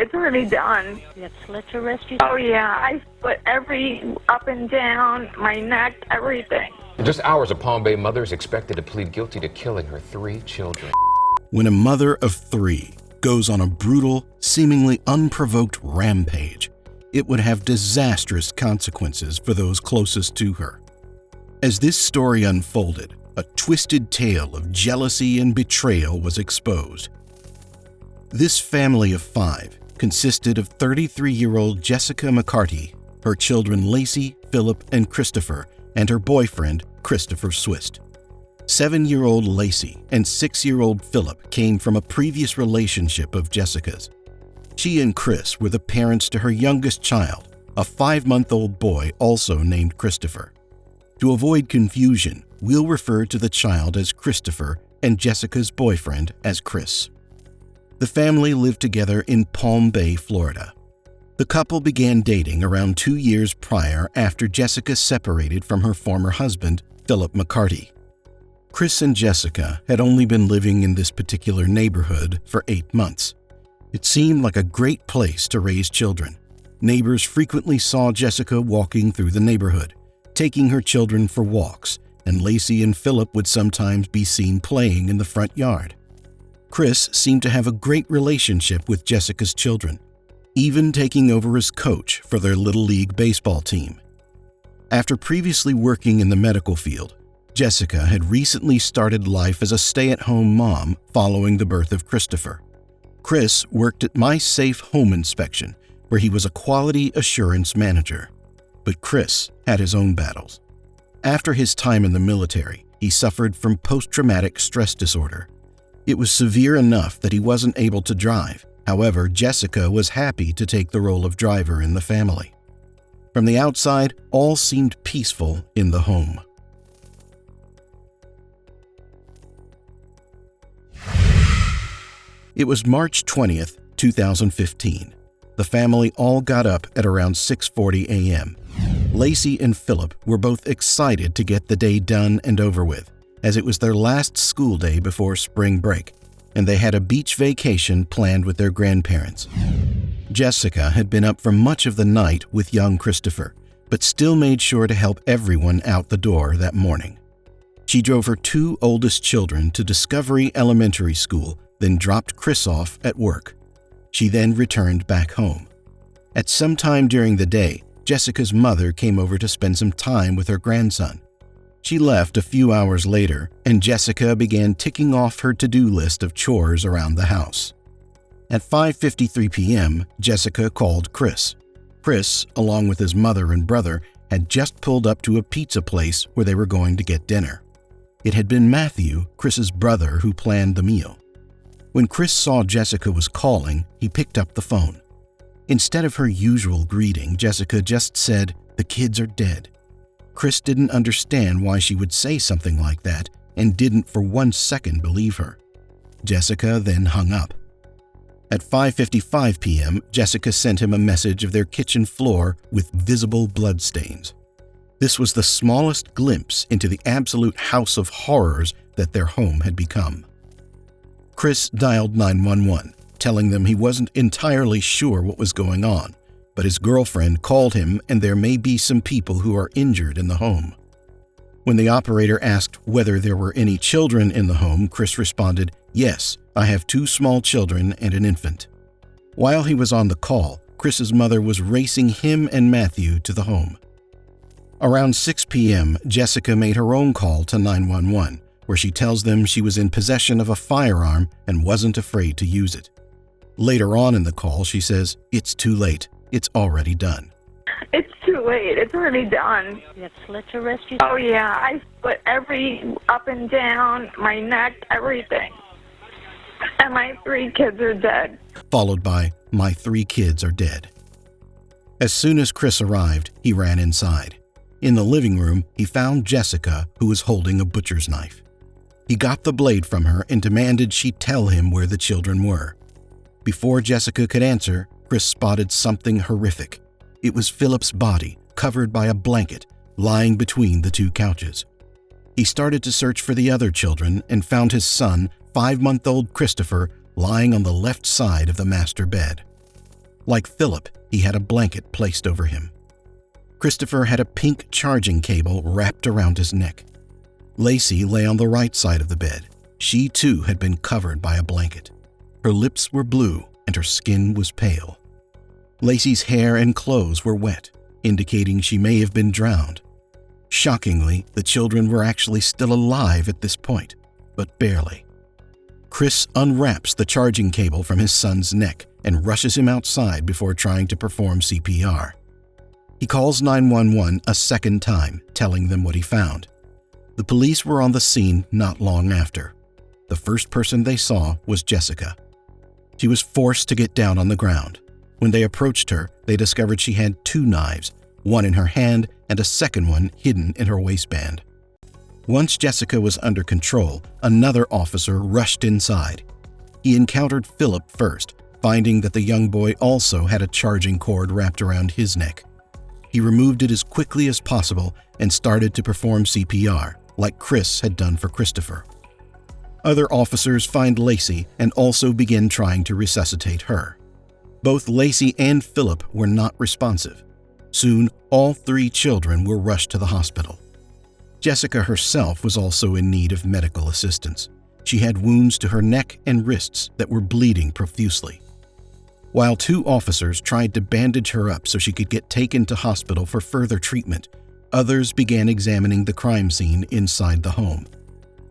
It's already done. You have slit your wrist? Oh, yeah. I split every up and down, my neck, everything. In just hours, a Palm Bay mother is expected to plead guilty to killing her 3 children. When a mother of 3 goes on a brutal, seemingly unprovoked rampage, it would have disastrous consequences for those closest to her. As this story unfolded, a twisted tale of jealousy and betrayal was exposed. This family of 5 consisted of 33-year-old Jessica McCarty, her children Lacey, Philip, and Christopher, and her boyfriend, Christopher SWIST. 7-year-old Lacey and 6-year-old Philip came from a previous relationship of Jessica's. She and Chris were the parents to her youngest child, a 5-month-old boy also named Christopher. To avoid confusion, we'll refer to the child as Christopher and Jessica's boyfriend as Chris. The family lived together in Palm Bay, Florida. The couple began dating around 2 years prior after Jessica separated from her former husband, Philip McCarty. Chris and Jessica had only been living in this particular neighborhood for 8 months. It seemed like a great place to raise children. Neighbors frequently saw Jessica walking through the neighborhood, taking her children for walks, and Lacey and Philip would sometimes be seen playing in the front yard. Chris seemed to have a great relationship with Jessica's children, even taking over as coach for their Little League baseball team. After previously working in the medical field, Jessica had recently started life as a stay-at-home mom following the birth of Christopher. Chris worked at My Safe Home Inspection, where he was a quality assurance manager. But Chris had his own battles. After his time in the military, he suffered from post-traumatic stress disorder. It was severe enough that he wasn't able to drive. However, Jessica was happy to take the role of driver in the family. From the outside, all seemed peaceful in the home. It was March 20th, 2015. The family all got up at around 6:40 a.m. Lacey and Philip were both excited to get the day done and over with, as it was their last school day before spring break, and they had a beach vacation planned with their grandparents. Jessica had been up for much of the night with young Christopher, but still made sure to help everyone out the door that morning. She drove her 2 oldest children to Discovery Elementary School, then dropped Chris off at work. She then returned back home. At some time during the day, Jessica's mother came over to spend some time with her grandson. She left a few hours later, and Jessica began ticking off her to-do list of chores around the house. At 5:53 p.m., Jessica called Chris. Chris, along with his mother and brother, had just pulled up to a pizza place where they were going to get dinner. It had been Matthew, Chris's brother, who planned the meal. When Chris saw Jessica was calling, he picked up the phone. Instead of her usual greeting, Jessica just said, "The kids are dead." Chris didn't understand why she would say something like that and didn't for 1 second believe her. Jessica then hung up. At 5:55 p.m., Jessica sent him a message of their kitchen floor with visible bloodstains. This was the smallest glimpse into the absolute house of horrors that their home had become. Chris dialed 911, telling them he wasn't entirely sure what was going on, but his girlfriend called him and there may be some people who are injured in the home. When the operator asked whether there were any children in the home, Chris responded, "Yes, I have 2 small children and an infant." While he was on the call, Chris's mother was racing him and Matthew to the home. Around 6 p.m., Jessica made her own call to 911, where she tells them she was in possession of a firearm and wasn't afraid to use it. Later on in the call, she says, "It's too late. It's already done." It's too late. It's already done. You have slit your wrist? Oh, yeah. I split every up and down, my neck, everything. And my 3 kids are dead. Followed by, "My 3 kids are dead." As soon as Chris arrived, he ran inside. In the living room, he found Jessica, who was holding a butcher's knife. He got the blade from her and demanded she tell him where the children were. Before Jessica could answer, Chris spotted something horrific. It was Philip's body, covered by a blanket, lying between the 2 couches. He started to search for the other children and found his son, 5-month-old Christopher, lying on the left side of the master bed. Like Philip, he had a blanket placed over him. Christopher had a pink charging cable wrapped around his neck. Lacey lay on the right side of the bed. She too had been covered by a blanket. Her lips were blue and her skin was pale. Lacey's hair and clothes were wet, indicating she may have been drowned. Shockingly, the children were actually still alive at this point, but barely. Chris unwraps the charging cable from his son's neck and rushes him outside before trying to perform CPR. He calls 911 a second time, telling them what he found. The police were on the scene not long after. The first person they saw was Jessica. She was forced to get down on the ground. When they approached her, they discovered she had 2 knives, one in her hand and a second one hidden in her waistband. Once Jessica was under control, another officer rushed inside. He encountered Philip first, finding that the young boy also had a charging cord wrapped around his neck. He removed it as quickly as possible and started to perform CPR, like Chris had done for Christopher. Other officers find Lacey and also begin trying to resuscitate her. Both Lacey and Philip were not responsive. Soon, all 3 children were rushed to the hospital. Jessica herself was also in need of medical assistance. She had wounds to her neck and wrists that were bleeding profusely. While 2 officers tried to bandage her up so she could get taken to hospital for further treatment, others began examining the crime scene inside the home.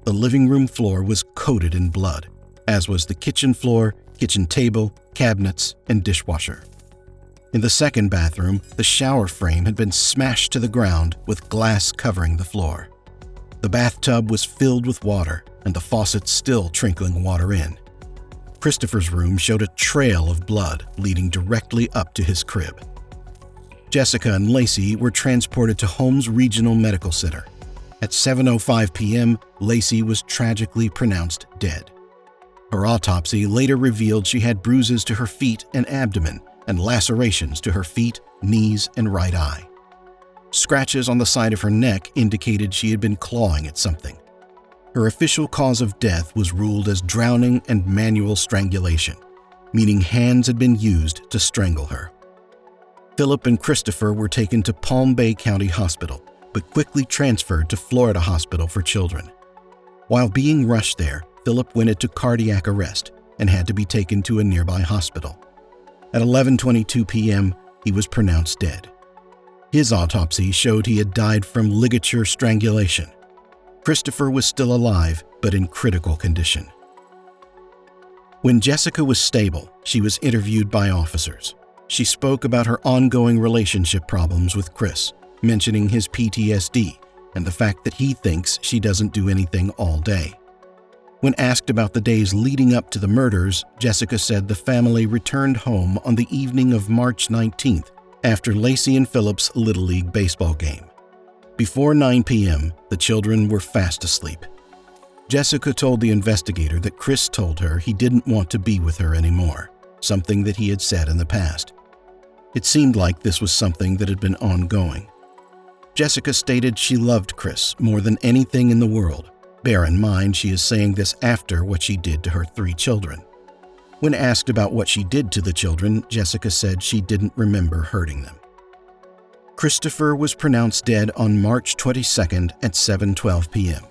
The living room floor was coated in blood, as was the kitchen floor, kitchen table, cabinets, and dishwasher. In the second bathroom, the shower frame had been smashed to the ground with glass covering the floor. The bathtub was filled with water, and the faucet still trickling water in. Christopher's room showed a trail of blood leading directly up to his crib. Jessica and Lacey were transported to Holmes Regional Medical Center. At 7:05 p.m., Lacey was tragically pronounced dead. Her autopsy later revealed she had bruises to her feet and abdomen and lacerations to her feet, knees, and right eye. Scratches on the side of her neck indicated she had been clawing at something. Her official cause of death was ruled as drowning and manual strangulation, meaning hands had been used to strangle her. Philip and Christopher were taken to Palm Bay County Hospital, but quickly transferred to Florida Hospital for Children. While being rushed there, Philip went into cardiac arrest and had to be taken to a nearby hospital. At 11:22 p.m., he was pronounced dead. His autopsy showed he had died from ligature strangulation. Christopher was still alive, but in critical condition. When Jessica was stable, she was interviewed by officers. She spoke about her ongoing relationship problems with Chris, mentioning his PTSD and the fact that he thinks she doesn't do anything all day. When asked about the days leading up to the murders, Jessica said the family returned home on the evening of March 19th after Lacey and Philip's Little League baseball game. Before 9 p.m., the children were fast asleep. Jessica told the investigator that Chris told her he didn't want to be with her anymore, something that he had said in the past. It seemed like this was something that had been ongoing. Jessica stated she loved Chris more than anything in the world. Bear in mind, she is saying this after what she did to her 3 children. When asked about what she did to the children, Jessica said she didn't remember hurting them. Christopher was pronounced dead on March 22nd at 7:12 p.m.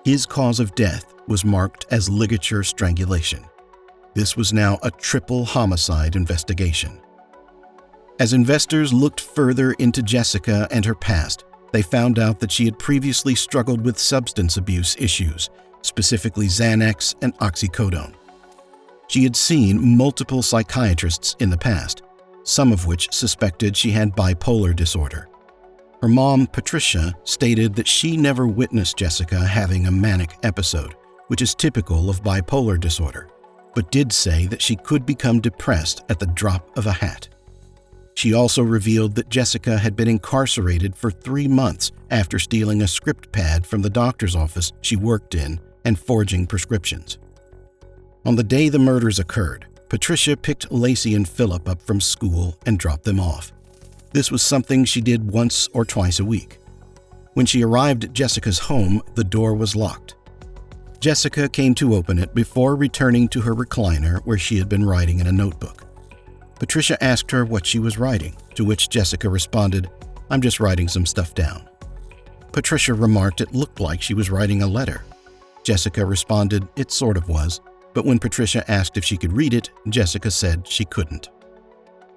His cause of death was marked as ligature strangulation. This was now a triple homicide investigation. As investors looked further into Jessica and her past, they found out that she had previously struggled with substance abuse issues, specifically Xanax and oxycodone. She had seen multiple psychiatrists in the past, some of which suspected she had bipolar disorder. Her mom, Patricia, stated that she never witnessed Jessica having a manic episode, which is typical of bipolar disorder, but did say that she could become depressed at the drop of a hat. She also revealed that Jessica had been incarcerated for 3 months after stealing a script pad from the doctor's office she worked in and forging prescriptions. On the day the murders occurred, Patricia picked Lacey and Philip up from school and dropped them off. This was something she did once or twice a week. When she arrived at Jessica's home, the door was locked. Jessica came to open it before returning to her recliner where she had been writing in a notebook. Patricia asked her what she was writing, to which Jessica responded, "I'm just writing some stuff down." Patricia remarked it looked like she was writing a letter. Jessica responded it sort of was, but when Patricia asked if she could read it, Jessica said she couldn't.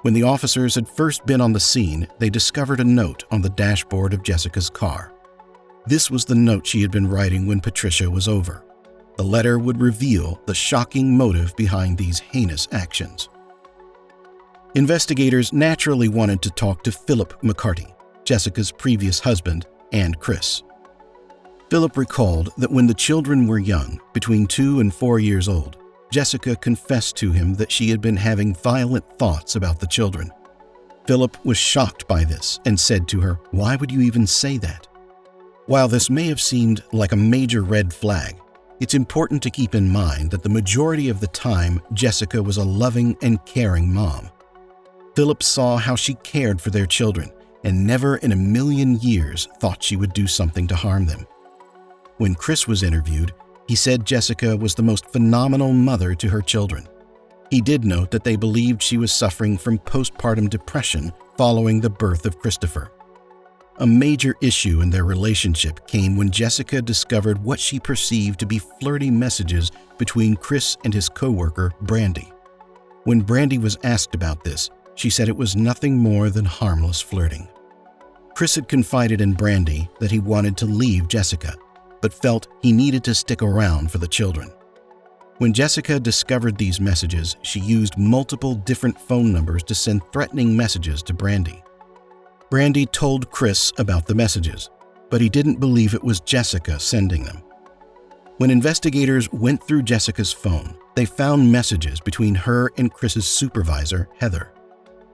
When the officers had first been on the scene, they discovered a note on the dashboard of Jessica's car. This was the note she had been writing when Patricia was over. The letter would reveal the shocking motive behind these heinous actions. Investigators naturally wanted to talk to Philip McCarty, Jessica's previous husband, and Chris. Philip recalled that when the children were young, between 2 and 4 years old, Jessica confessed to him that she had been having violent thoughts about the children. Philip was shocked by this and said to her, "Why would you even say that?" While this may have seemed like a major red flag, it's important to keep in mind that the majority of the time Jessica was a loving and caring mom. Philip saw how she cared for their children and never in a million years thought she would do something to harm them. When Chris was interviewed, he said Jessica was the most phenomenal mother to her children. He did note that they believed she was suffering from postpartum depression following the birth of Christopher. A major issue in their relationship came when Jessica discovered what she perceived to be flirty messages between Chris and his coworker, Brandy. When Brandy was asked about this, she said it was nothing more than harmless flirting. Chris had confided in Brandy that he wanted to leave Jessica, but felt he needed to stick around for the children. When Jessica discovered these messages, she used multiple different phone numbers to send threatening messages to Brandy. Brandy told Chris about the messages, but he didn't believe it was Jessica sending them. When investigators went through Jessica's phone, they found messages between her and Chris's supervisor, Heather.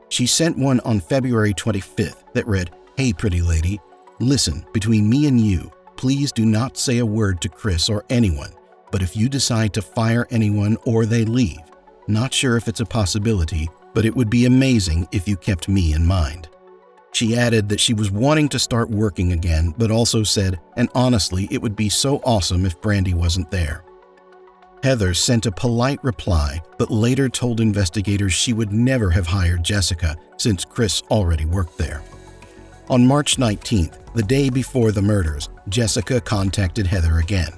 She sent one on February 25th that read, "Hey, pretty lady, listen, between me and you, please do not say a word to Chris or anyone, but if you decide to fire anyone or they leave, not sure if it's a possibility, but it would be amazing if you kept me in mind." She added that she was wanting to start working again, but also said, "And honestly, it would be so awesome if Brandy wasn't there." Heather sent a polite reply, but later told investigators she would never have hired Jessica since Chris already worked there. On March 19th, the day before the murders, Jessica contacted Heather again.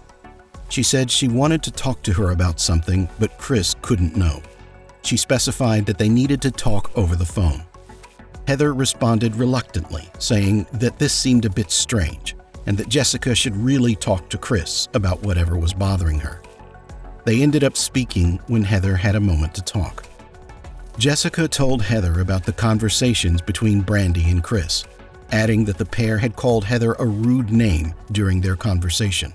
She said she wanted to talk to her about something, but Chris couldn't know. She specified that they needed to talk over the phone. Heather responded reluctantly, saying that this seemed a bit strange and that Jessica should really talk to Chris about whatever was bothering her. They ended up speaking when Heather had a moment to talk. Jessica told Heather about the conversations between Brandy and Chris, adding that the pair had called Heather a rude name during their conversation.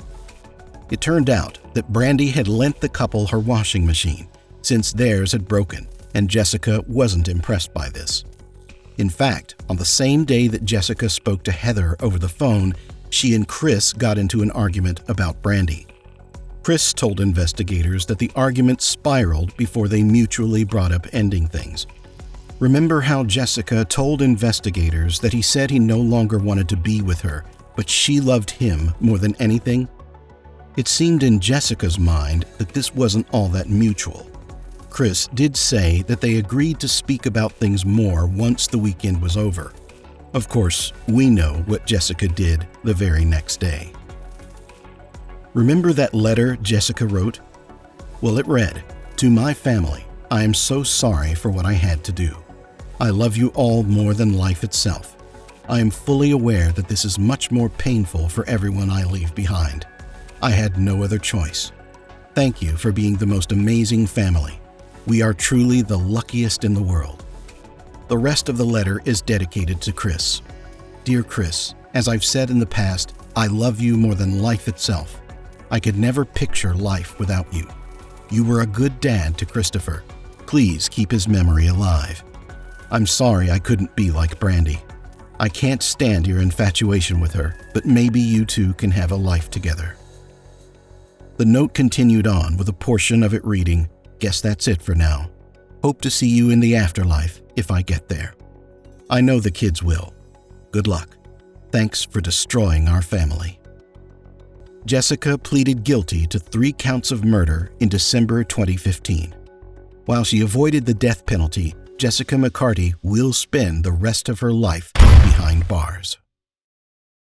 It turned out that Brandy had lent the couple her washing machine since theirs had broken, and Jessica wasn't impressed by this. In fact, on the same day that Jessica spoke to Heather over the phone, she and Chris got into an argument about Brandy. Chris told investigators that the argument spiraled before they mutually brought up ending things. Remember how Jessica told investigators that he said he no longer wanted to be with her, but she loved him more than anything? It seemed in Jessica's mind that this wasn't all that mutual. Chris did say that they agreed to speak about things more once the weekend was over. Of course, we know what Jessica did the very next day. Remember that letter Jessica wrote? Well, it read, "To my family, I am so sorry for what I had to do. I love you all more than life itself. I am fully aware that this is much more painful for everyone I leave behind. I had no other choice. Thank you for being the most amazing family. We are truly the luckiest in the world." The rest of the letter is dedicated to Chris. "Dear Chris, as I've said in the past, I love you more than life itself. I could never picture life without you. You were a good dad to Christopher. Please keep his memory alive. I'm sorry I couldn't be like Brandy. I can't stand your infatuation with her, but maybe you two can have a life together." The note continued on with a portion of it reading, "Guess that's it for now. Hope to see you in the afterlife if I get there. I know the kids will. Good luck. Thanks for destroying our family." Jessica pleaded guilty to 3 counts of murder in December 2015. While she avoided the death penalty, Jessica McCarty will spend the rest of her life behind bars.